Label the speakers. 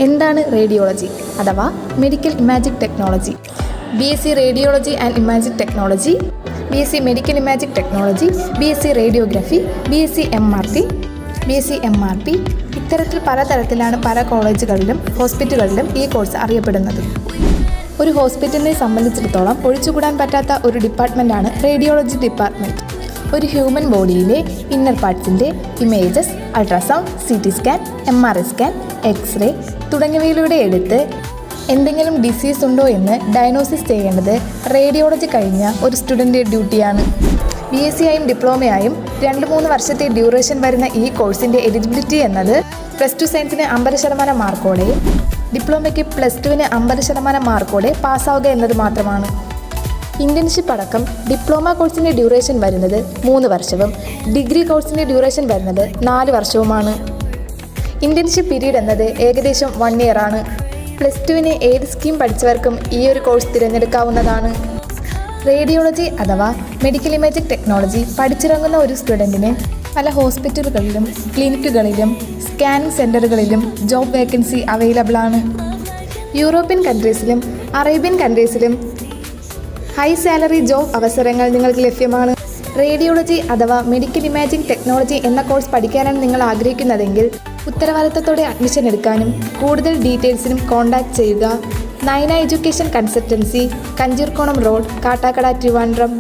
Speaker 1: എന്താണ് റേഡിയോളജി അഥവാ medical imaging technology? BSc radiology and imaging technology, BSc medical imaging technology, BSc radiography, BSc MRT ഇത്തരത്തിൽ പലതരത്തിലാണ് പല കോളേജുകളിലും ഹോസ്പിറ്റലുകളിലും ഈ കോഴ്സ് അറിയപ്പെടുന്നത്. ഒരു ഹോസ്പിറ്റലിനെ സംബന്ധിച്ചിടത്തോളം ഒഴിച്ചുകൂടാൻ പറ്റാത്ത ഒരു ഡിപ്പാർട്ട്മെൻറ്റാണ് റേഡിയോളജി ഡിപ്പാർട്ട്മെൻറ്റ്. ഒരു ഹ്യൂമൻ ബോഡിയിലെ ഇന്നർ പാർട്സിൻ്റെ images ultrasound, CT scan, MRI scan, X-ray തുടങ്ങിയവയിലൂടെ എടുത്ത് എന്തെങ്കിലും ഡിസീസ് ഉണ്ടോ എന്ന് ഡയഗ്നോസിസ് ചെയ്യേണ്ടത് റേഡിയോളജി കഴിഞ്ഞ ഒരു സ്റ്റുഡൻ്റ് ഡ്യൂട്ടിയാണ്. BSc ആയും ഡിപ്ലോമയായും 2-3 വർഷത്തെ ഡ്യൂറേഷൻ വരുന്ന ഈ കോഴ്സിൻ്റെ എലിജിബിലിറ്റി എന്നത് +2 സയൻസിന് 50% മാർക്കോടെയും ഡിപ്ലോമയ്ക്ക് +2ന് 50% മാർക്കോടെ പാസ്സാവുക എന്നത് മാത്രമാണ്. ഇന്റേൺഷിപ്പ് അടക്കം ഡിപ്ലോമ കോഴ്സിൻ്റെ ഡ്യൂറേഷൻ വരുന്നത് 3 വർഷവും ഡിഗ്രി കോഴ്സിൻ്റെ ഡ്യൂറേഷൻ വരുന്നത് 4 വർഷവുമാണ്. ഇന്റേൺഷിപ്പ് പീരീഡ് എന്നത് ഏകദേശം 1 ഇയർ ആണ്. +2ന് ഏത് സ്കീം പഠിച്ചവർക്കും ഈ ഒരു കോഴ്സ് തിരഞ്ഞെടുക്കാവുന്നതാണ്. റേഡിയോളജി അഥവാ മെഡിക്കൽ ഇമേജിംഗ് ടെക്നോളജി പഠിച്ചിറങ്ങുന്ന ഒരു സ്റ്റുഡൻറ്റിന് പല ഹോസ്പിറ്റലുകളിലും ക്ലിനിക്കുകളിലും സ്കാനിംഗ് സെൻ്ററുകളിലും ജോബ് വേക്കൻസി അവൈലബിൾ ആണ്. യൂറോപ്യൻ കൺട്രീസിലും അറേബ്യൻ കൺട്രീസിലും ഹൈ സാലറി ജോബ് അവസരങ്ങൾ നിങ്ങൾക്ക് ലഭ്യമാണ്. റേഡിയോളജി അഥവാ മെഡിക്കൽ ഇമാജിംഗ് ടെക്നോളജി എന്ന കോഴ്സ് പഠിക്കാനാണ് നിങ്ങൾ ആഗ്രഹിക്കുന്നതെങ്കിൽ ഉത്തരവാദിത്തത്തോടെ അഡ്മിഷൻ എടുക്കാനും കൂടുതൽ ഡീറ്റെയിൽസിനും കോൺടാക്റ്റ് ചെയ്യുക. Nayana education consultancy, Kanjeerkonam road, Kattakada, Trivandrum.